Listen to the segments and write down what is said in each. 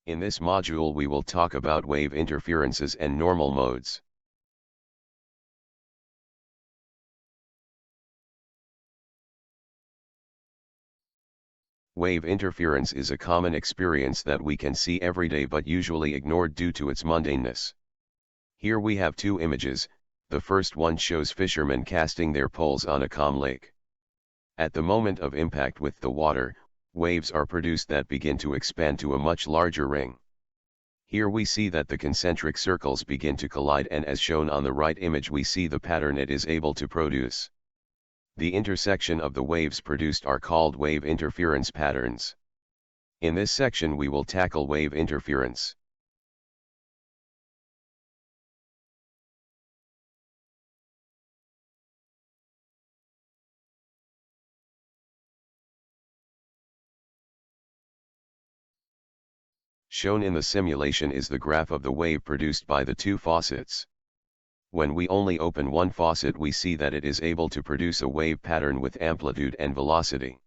In this module we will talk about wave interferences and normal modes. Wave interference is a common experience that we can see every day but usually ignored due to its mundaneness. Here we have two images. The first one shows fishermen casting their poles on a calm lake. At the moment of impact with the water, waves are produced that begin to expand to a much larger ring. Here we see that the concentric circles begin to collide, and as shown on the right image we see the pattern it is able to produce. The intersection of the waves produced are called wave interference patterns. In this section we will tackle wave interference. Shown in the simulation is the graph of the wave produced by the two faucets. When we only open one faucet we see that it is able to produce a wave pattern with amplitude and velocity.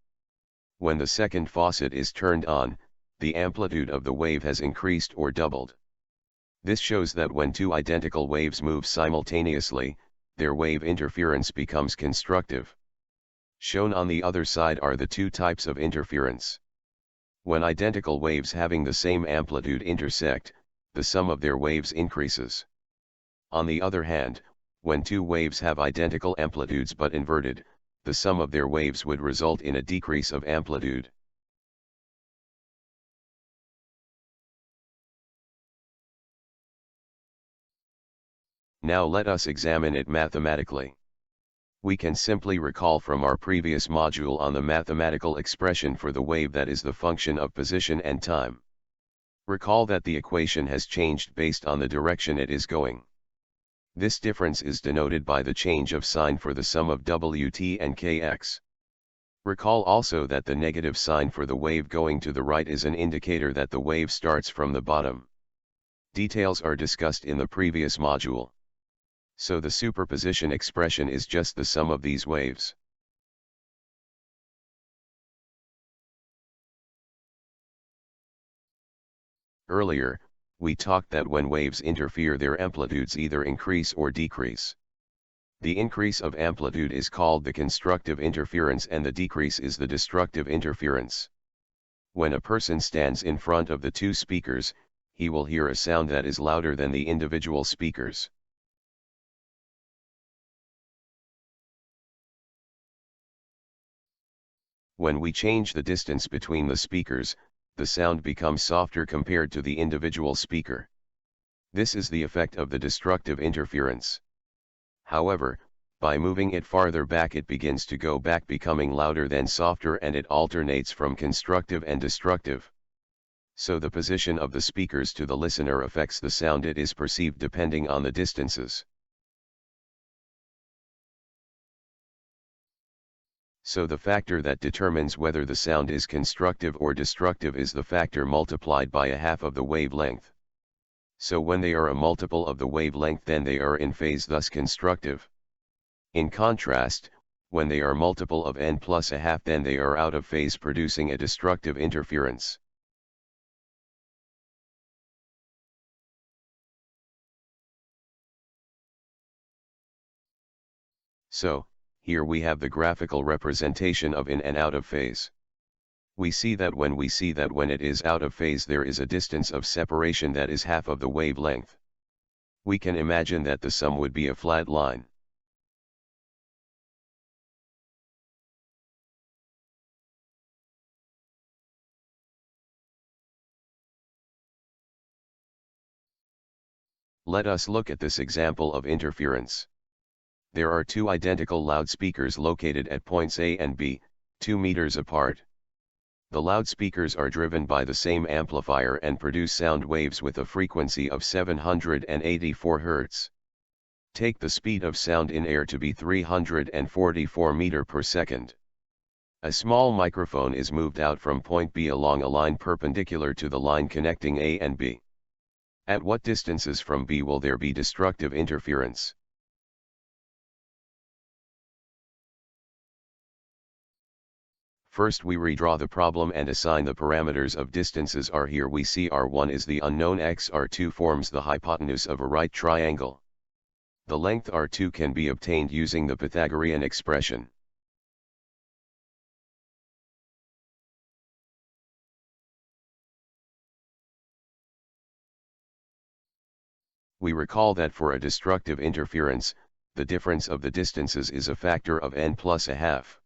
When the second faucet is turned on, the amplitude of the wave has increased or doubled. This shows that when two identical waves move simultaneously, their wave interference becomes constructive. Shown on the other side are the two types of interference. When identical waves having the same amplitude intersect, the sum of their waves increases. On the other hand, when two waves have identical amplitudes but inverted, the sum of their waves would result in a decrease of amplitude. Now let us examine it mathematically. We can simply recall from our previous module on the mathematical expression for the wave that is the function of position and time. Recall that the equation has changed based on the direction it is going. This difference is denoted by the change of sign for the sum of Wt and Kx. Recall also that the negative sign for the wave going to the right is an indicator that the wave starts from the bottom. Details are discussed in the previous module. So the superposition expression is just the sum of these waves. Earlier, we talked that when waves interfere their amplitudes either increase or decrease. The increase of amplitude is called the constructive interference and the decrease is the destructive interference. When a person stands in front of the two speakers, he will hear a sound that is louder than the individual speakers. When we change the distance between the speakers, the sound becomes softer compared to the individual speaker. This is the effect of the destructive interference. However, by moving it farther back it begins to go back, becoming louder then softer, and it alternates from constructive and destructive. So the position of the speakers to the listener affects the sound it is perceived depending on the distances. So the factor that determines whether the sound is constructive or destructive is the factor multiplied by a half of the wavelength. So when they are a multiple of the wavelength then they are in phase, thus constructive. In contrast, when they are multiple of n plus a half then they are out of phase, producing a destructive interference. So, here we have the graphical representation of in and out of phase. We see that when it is out of phase there is a distance of separation that is half of the wavelength. We can imagine that the sum would be a flat line. Let us look at this example of interference. There are two identical loudspeakers located at points A and B, 2 meters apart. The loudspeakers are driven by the same amplifier and produce sound waves with a frequency of 784 Hz. Take the speed of sound in air to be 344 meters per second. A small microphone is moved out from point B along a line perpendicular to the line connecting A and B. At what distances from B will there be destructive interference? First we redraw the problem and assign the parameters of distances r. Here we see r1 is the unknown x, r2 forms the hypotenuse of a right triangle. The length r2 can be obtained using the Pythagorean expression. We recall that for a destructive interference, the difference of the distances is a factor of n plus a half.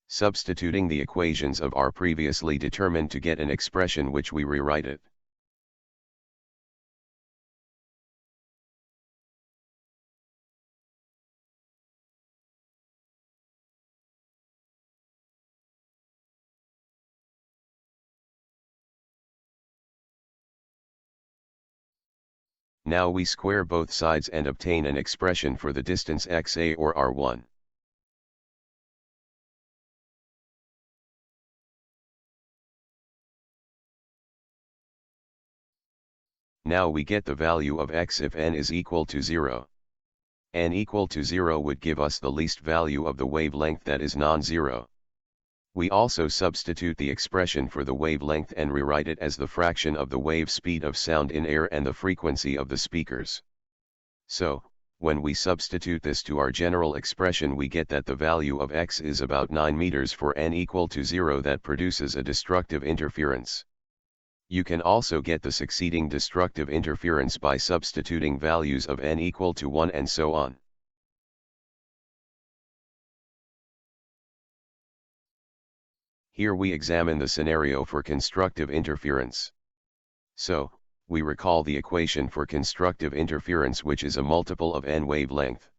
Substituting the equations of r previously determined to get an expression which we rewrite it. Now we square both sides and obtain an expression for the distance xa or r1. Now we get the value of x if n is equal to 0. N equal to 0 would give us the least value of the wavelength that is non-zero. We also substitute the expression for the wavelength and rewrite it as the fraction of the wave speed of sound in air and the frequency of the speakers. So, when we substitute this to our general expression, we get that the value of x is about 9 meters for n equal to 0 that produces a destructive interference. You can also get the succeeding destructive interference by substituting values of n equal to 1 and so on. Here we examine the scenario for constructive interference. So, we recall the equation for constructive interference, which is a multiple of n wavelength.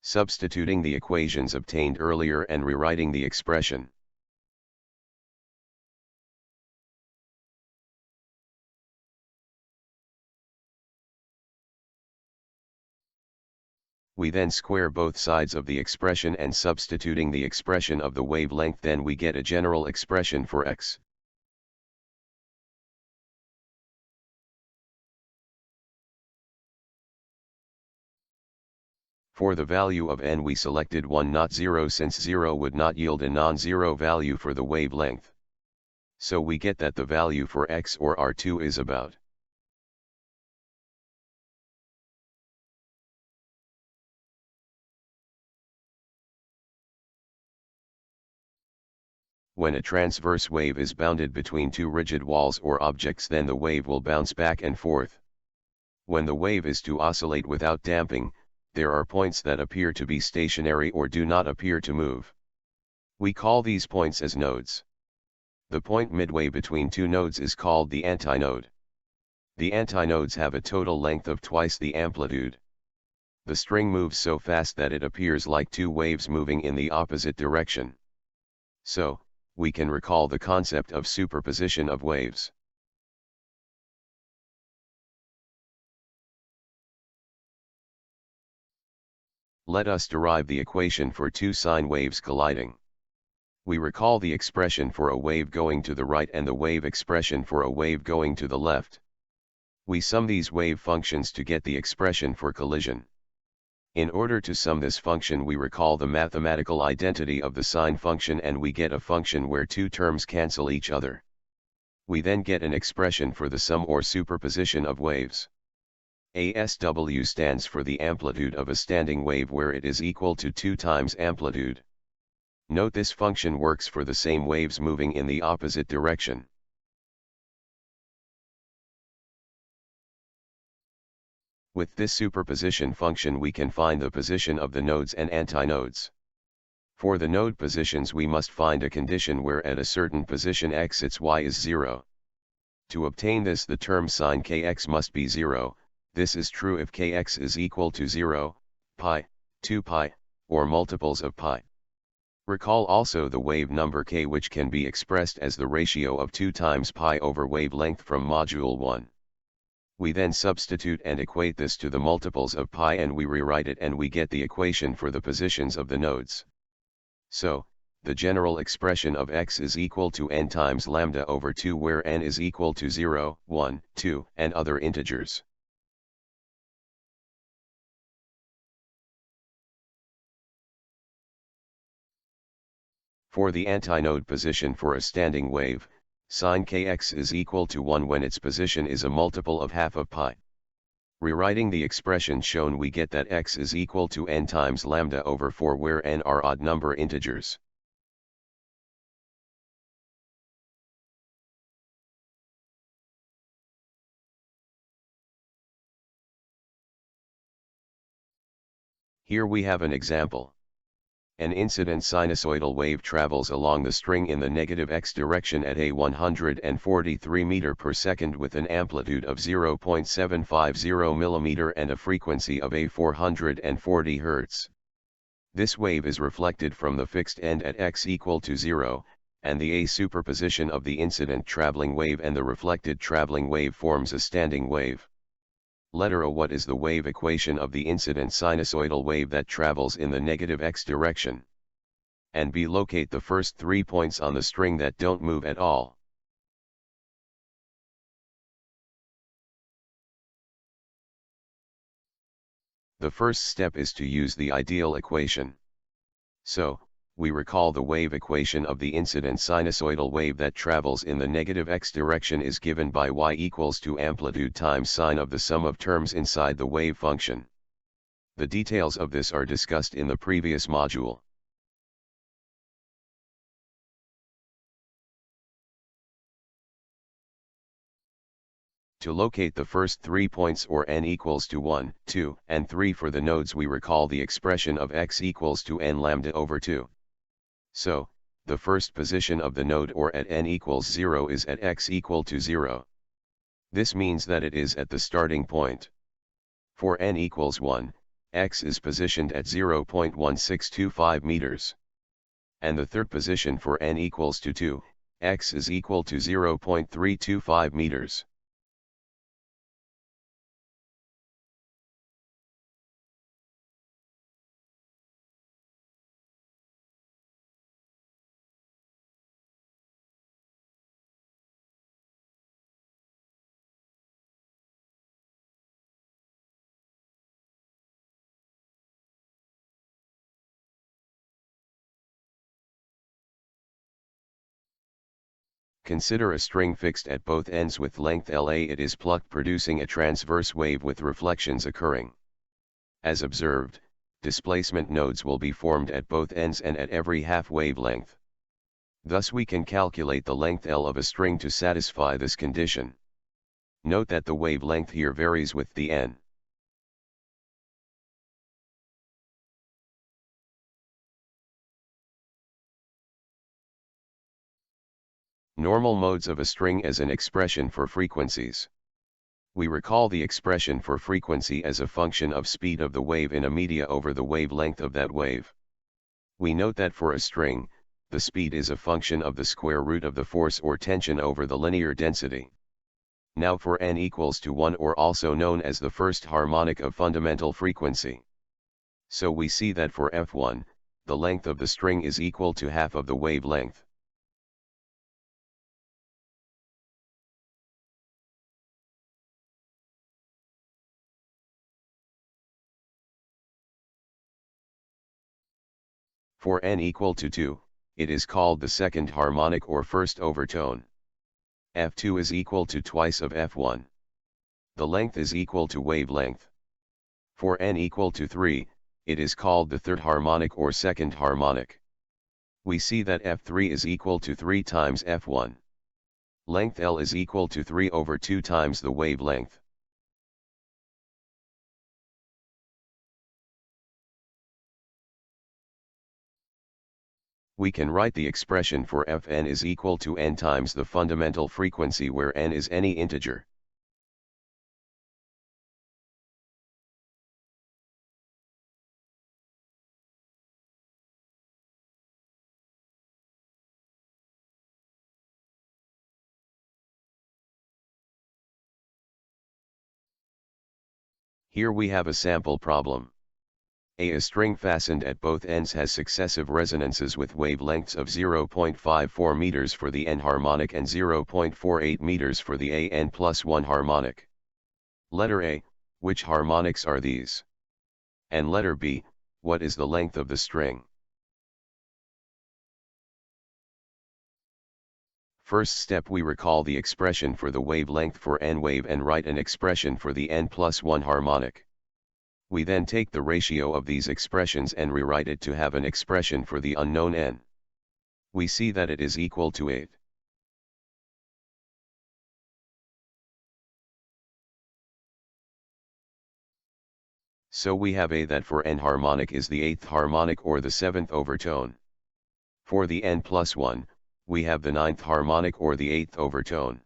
Substituting the equations obtained earlier and rewriting the expression. We then square both sides of the expression and substituting the expression of the wavelength, then we get a general expression for x. For the value of n we selected 1 not 0 since 0 would not yield a non-zero value for the wavelength. So we get that the value for x or r2 is about . When a transverse wave is bounded between two rigid walls or objects, then the wave will bounce back and forth. When the wave is to oscillate without damping, there are points that appear to be stationary or do not appear to move. We call these points as nodes. The point midway between two nodes is called the antinode. The antinodes have a total length of twice the amplitude. The string moves so fast that it appears like two waves moving in the opposite direction. So, we can recall the concept of superposition of waves. Let us derive the equation for two sine waves colliding. We recall the expression for a wave going to the right and the wave expression for a wave going to the left. We sum these wave functions to get the expression for collision. In order to sum this function, we recall the mathematical identity of the sine function and we get a function where two terms cancel each other. We then get an expression for the sum or superposition of waves. ASW stands for the amplitude of a standing wave, where it is equal to 2 times amplitude. Note this function works for the same waves moving in the opposite direction. With this superposition function we can find the position of the nodes and antinodes. For the node positions we must find a condition where at a certain position x its y is 0. To obtain this, the term sine kx must be 0. This is true if kx is equal to 0, pi, 2 pi, or multiples of pi. Recall also the wave number k, which can be expressed as the ratio of 2 times pi over wavelength from module 1. We then substitute and equate this to the multiples of pi and we rewrite it and we get the equation for the positions of the nodes. So, the general expression of x is equal to n times lambda over 2, where n is equal to 0, 1, 2, and other integers. For the antinode position for a standing wave, sin kx is equal to 1 when its position is a multiple of half of pi. Rewriting the expression shown, we get that x is equal to n times lambda over 4, where n are odd number integers. Here we have an example. An incident sinusoidal wave travels along the string in the negative x direction at a 143 meter per second with an amplitude of 0.750 mm and a frequency of a 440 Hz. This wave is reflected from the fixed end at x equal to 0, and the A superposition of the incident traveling wave and the reflected traveling wave forms a standing wave. Letter O. What is the wave equation of the incident sinusoidal wave that travels in the negative x direction? And B. Locate the first 3 points on the string that don't move at all. The first step is to use the ideal equation. So, we recall the wave equation of the incident sinusoidal wave that travels in the negative x direction is given by y equals to amplitude times sine of the sum of terms inside the wave function. The details of this are discussed in the previous module. To locate the first 3 points, or n equals to 1, 2, and 3 for the nodes, we recall the expression of x equals to n lambda over 2. So, the first position of the node or at n equals 0 is at x equal to 0. This means that it is at the starting point. For n equals 1, x is positioned at 0.1625 meters. And the third position for n equals to 2, x is equal to 0.325 meters. Consider a string fixed at both ends with length La. It is plucked, producing a transverse wave with reflections occurring. As observed, displacement nodes will be formed at both ends and at every half wavelength. Thus we can calculate the length L of a string to satisfy this condition. Note that the wavelength here varies with the n. Normal modes of a string as an expression for frequencies. We recall the expression for frequency as a function of speed of the wave in a media over the wavelength of that wave. We note that for a string, the speed is a function of the square root of the force or tension over the linear density. Now for n equals to 1, or also known as the first harmonic of fundamental frequency. So we see that for f1, the length of the string is equal to half of the wavelength. For n equal to 2, it is called the second harmonic or first overtone. f2 is equal to twice of f1. The length is equal to wavelength. For n equal to 3, it is called the third harmonic or second harmonic. We see that f3 is equal to 3 times f1. Length L is equal to 3 over 2 times the wavelength. We can write the expression for Fn is equal to n times the fundamental frequency, where n is any integer. Here we have a sample problem. A string fastened at both ends has successive resonances with wavelengths of 0.54 meters for the n harmonic and 0.48 meters for the a n+1 harmonic. Letter A, which harmonics are these? And letter B, what is the length of the string? First step, we recall the expression for the wavelength for n wave and write an expression for the n+1 harmonic. We then take the ratio of these expressions and rewrite it to have an expression for the unknown n. We see that it is equal to 8. So we have A that for n harmonic is the 8th harmonic or the 7th overtone. For the n+1, we have the 9th harmonic or the 8th overtone.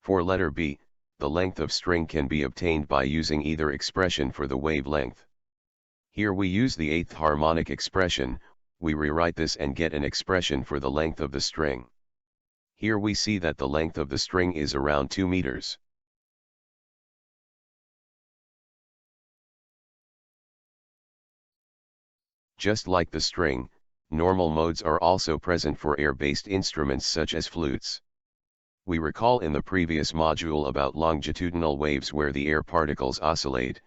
For letter B, the length of string can be obtained by using either expression for the wavelength. Here we use the 8th harmonic expression, we rewrite this and get an expression for the length of the string. Here we see that the length of the string is around 2 meters. Just like the string, normal modes are also present for air-based instruments such as flutes. We recall in the previous module about longitudinal waves where the air particles oscillate,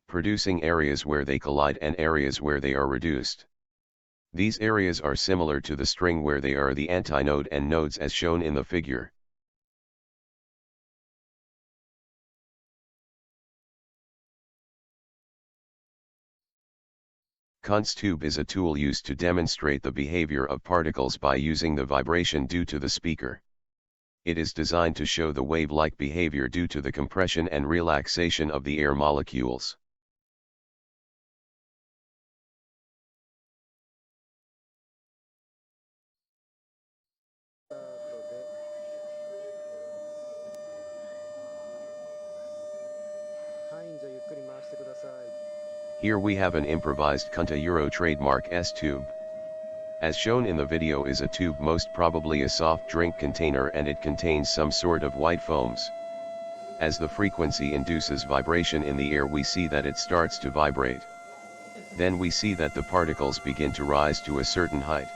producing areas where they collide and areas where they are reduced. These areas are similar to the string where they are the antinode and nodes as shown in the figure. Kunst's tube is a tool used to demonstrate the behavior of particles by using the vibration due to the speaker. It is designed to show the wave-like behavior due to the compression and relaxation of the air molecules. Here we have an improvised Kunta Euro trademark S tube. As shown in the video is a tube, most probably a soft drink container, and it contains some sort of white foams. As the frequency induces vibration in the air, we see that it starts to vibrate. Then we see that the particles begin to rise to a certain height.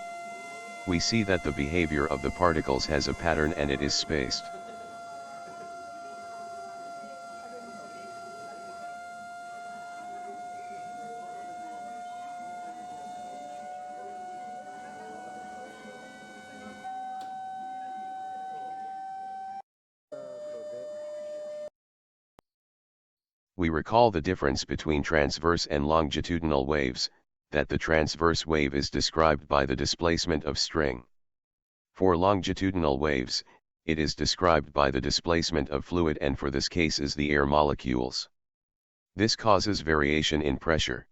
We see that the behavior of the particles has a pattern and it is spaced. We recall the difference between transverse and longitudinal waves, that the transverse wave is described by the displacement of string. For longitudinal waves, it is described by the displacement of fluid, and for this case is the air molecules. This causes variation in pressure.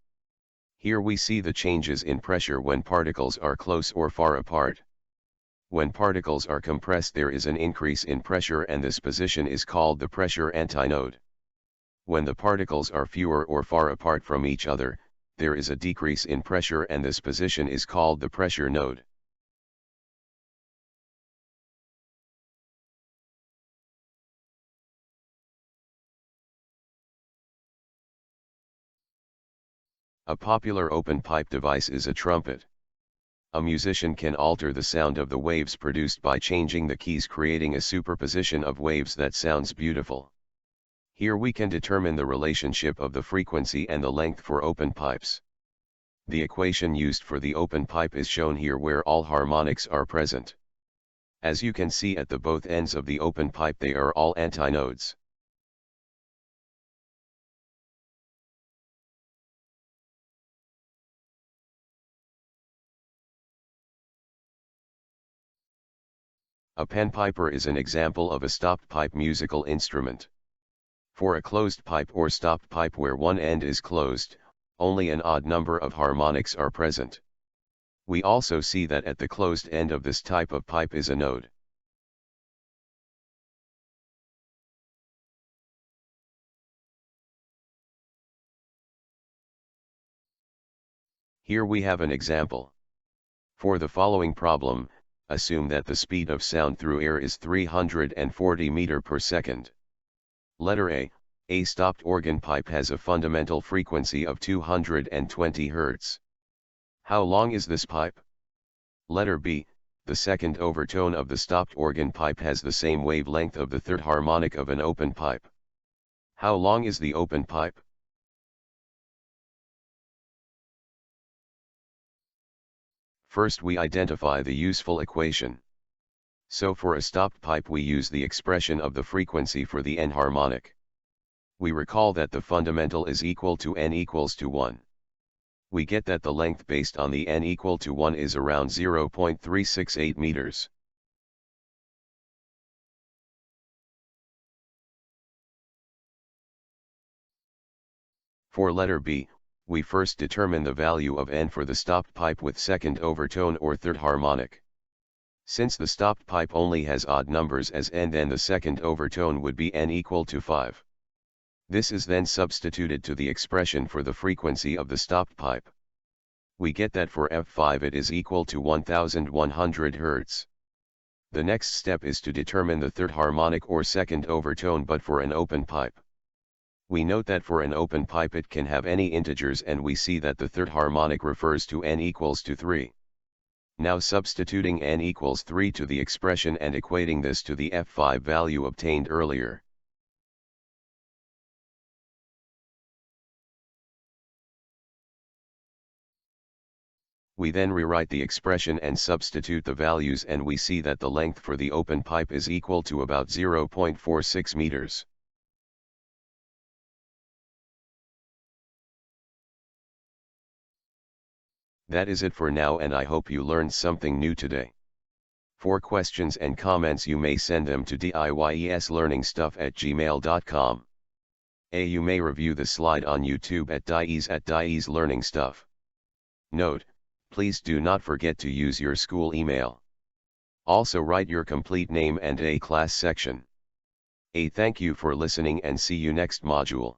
Here we see the changes in pressure when particles are close or far apart. When particles are compressed, there is an increase in pressure, and this position is called the pressure antinode. When the particles are fewer or far apart from each other, there is a decrease in pressure, and this position is called the pressure node. A popular open pipe device is a trumpet. A musician can alter the sound of the waves produced by changing the keys, creating a superposition of waves that sounds beautiful. Here we can determine the relationship of the frequency and the length for open pipes. The equation used for the open pipe is shown here, where all harmonics are present. As you can see at the both ends of the open pipe, they are all antinodes. A panpiper is an example of a stopped pipe musical instrument. For a closed pipe or stopped pipe where one end is closed, only an odd number of harmonics are present. We also see that at the closed end of this type of pipe is a node. Here we have an example. For the following problem, assume that the speed of sound through air is 340 meters per second. Letter A stopped organ pipe has a fundamental frequency of 220 Hz. How long is this pipe? Letter B, the second overtone of the stopped organ pipe has the same wavelength of the third harmonic of an open pipe. How long is the open pipe? First we identify the useful equation. So for a stopped pipe we use the expression of the frequency for the n harmonic. We recall that the fundamental is equal to n equals to 1. We get that the length based on the n equal to 1 is around 0.368 meters. For letter B, we first determine the value of n for the stopped pipe with second overtone or third harmonic. Since the stopped pipe only has odd numbers as n, then the second overtone would be n equal to 5. This is then substituted to the expression for the frequency of the stopped pipe. We get that for f5 it is equal to 1100 Hz. The next step is to determine the third harmonic or second overtone but for an open pipe. We note that for an open pipe it can have any integers and we see that the third harmonic refers to n equals to 3. Now substituting n equals 3 to the expression and equating this to the f5 value obtained earlier. We then rewrite the expression and substitute the values and we see that the length for the open pipe is equal to about 0.46 meters. That is it for now and I hope you learned something new today. For questions and comments you may send them to diyslearningstuff@gmail.com. You may review the slide on YouTube at dies@dieslearningstuff. Note, please do not forget to use your school email. Also write your complete name and a class section. Thank you for listening and see you next module.